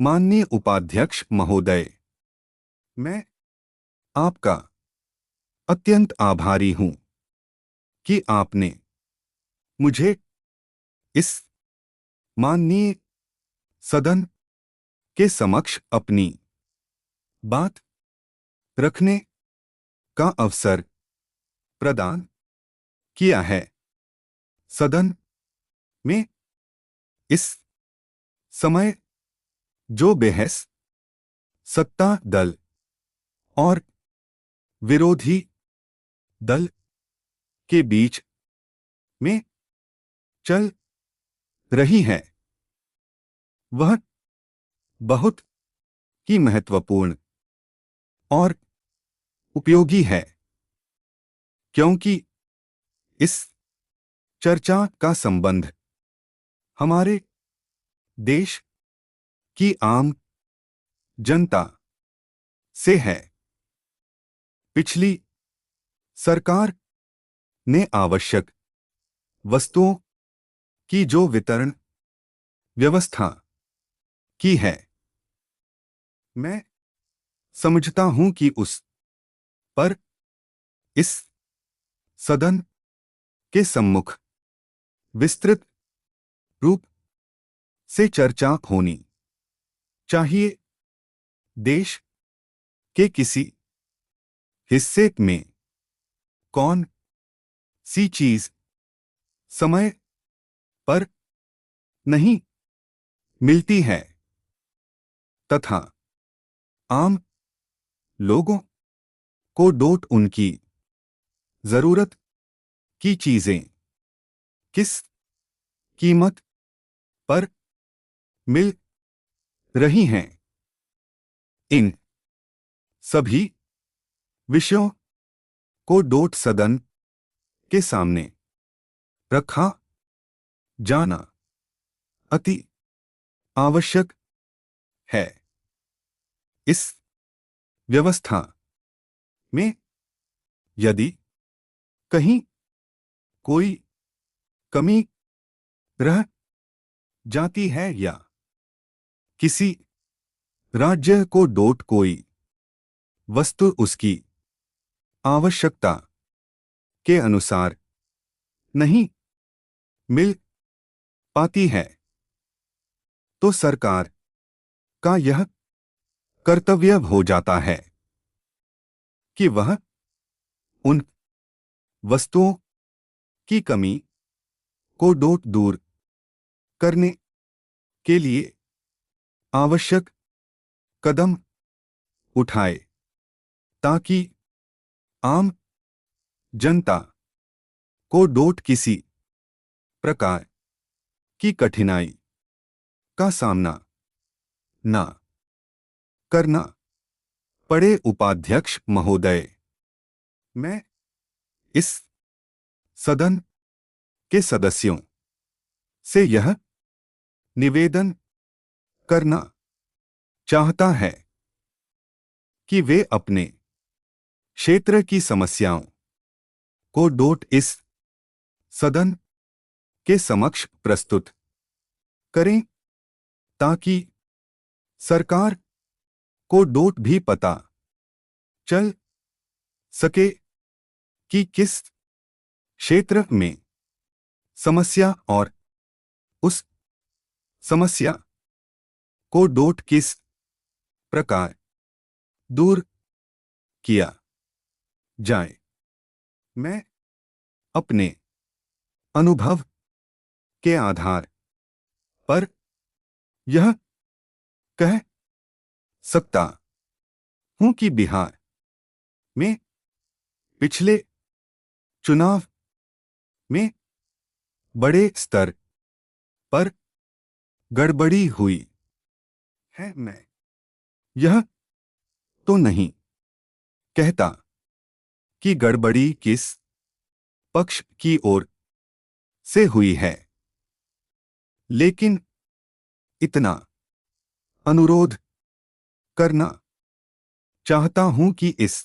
माननीय उपाध्यक्ष महोदय, मैं आपका अत्यंत आभारी हूं कि आपने मुझे इस माननीय सदन के समक्ष अपनी बात रखने का अवसर प्रदान किया है। सदन में इस समय जो बहस सत्ता दल और विरोधी दल के बीच में चल रही है, वह बहुत ही महत्वपूर्ण और उपयोगी है, क्योंकि इस चर्चा का संबंध हमारे देश की आम जनता से है। पिछली सरकार ने आवश्यक वस्तुओं की जो वितरण व्यवस्था की है, मैं समझता हूं कि उस पर इस सदन के सम्मुख विस्तृत रूप से चर्चा होनी चाहिए। देश के किसी हिस्से में कौन सी चीज समय पर नहीं मिलती है तथा आम लोगों को उनकी जरूरत की चीजें किस कीमत पर मिल रही हैं, इन सभी विषयों को सदन के सामने रखा जाना अति आवश्यक है। इस व्यवस्था में यदि कहीं कोई कमी रह जाती है या किसी राज्य को कोई वस्तु उसकी आवश्यकता के अनुसार नहीं मिल पाती है, तो सरकार का यह कर्तव्य हो जाता है कि वह उन वस्तुओं की कमी को दूर करने के लिए आवश्यक कदम उठाए, ताकि आम जनता को किसी प्रकार की कठिनाई का सामना न करना पड़े। उपाध्यक्ष महोदय, मैं इस सदन के सदस्यों से यह निवेदन करना चाहता है कि वे अपने क्षेत्र की समस्याओं को इस सदन के समक्ष प्रस्तुत करें, ताकि सरकार को भी पता चल सके कि किस क्षेत्र में समस्या और उस समस्या को किस प्रकार दूर किया जाए। मैं अपने अनुभव के आधार पर यह कह सकता हूं कि बिहार में पिछले चुनाव में बड़े स्तर पर गड़बड़ी हुई है। मैं यह तो नहीं कहता कि गड़बड़ी किस पक्ष की ओर से हुई है, लेकिन इतना अनुरोध करना चाहता हूं कि इस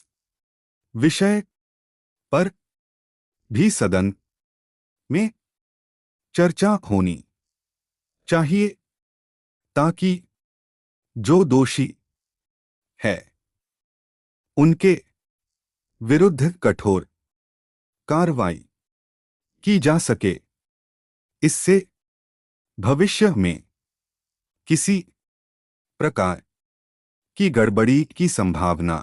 विषय पर भी सदन में चर्चा होनी चाहिए, ताकि जो दोषी है उनके विरुद्ध कठोर कार्रवाई की जा सके। इससे भविष्य में किसी प्रकार की गड़बड़ी की संभावना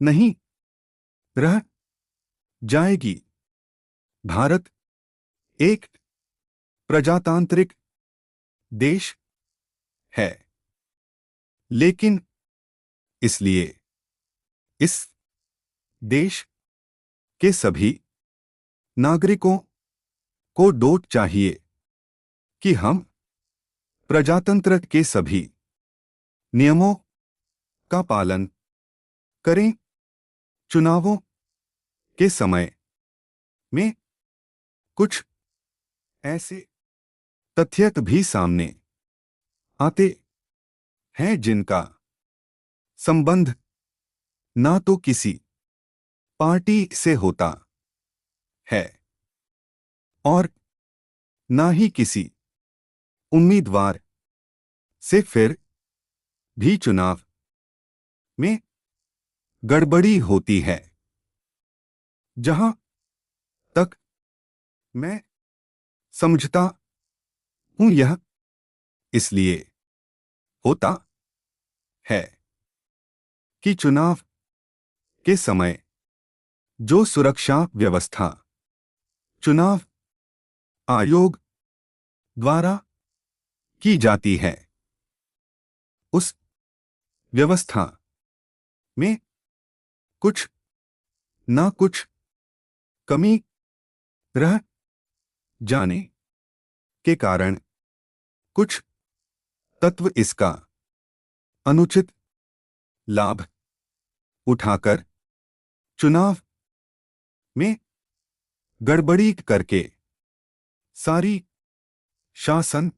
नहीं रह जाएगी। भारत एक प्रजातांत्रिक देश है, लेकिन इसलिए इस देश के सभी नागरिकों को डोट चाहिए कि हम प्रजातंत्र के सभी नियमों का पालन करें। चुनावों के समय में कुछ ऐसे तथ्य भी सामने आते हैं जिनका संबंध ना तो किसी पार्टी से होता है और ना ही किसी उम्मीदवार से। फिर भी चुनाव में गड़बड़ी होती है। जहां तक मैं समझता हूं यह इसलिए होता है कि चुनाव के समय जो सुरक्षा व्यवस्था चुनाव आयोग द्वारा की जाती है उस व्यवस्था में कुछ ना कुछ कमी रह जाने के कारण कुछ तत्व इसका अनुचित लाभ उठाकर चुनाव में गड़बड़ी करके सारी शासन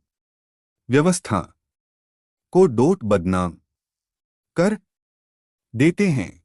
व्यवस्था को डोट बदनाम कर देते हैं।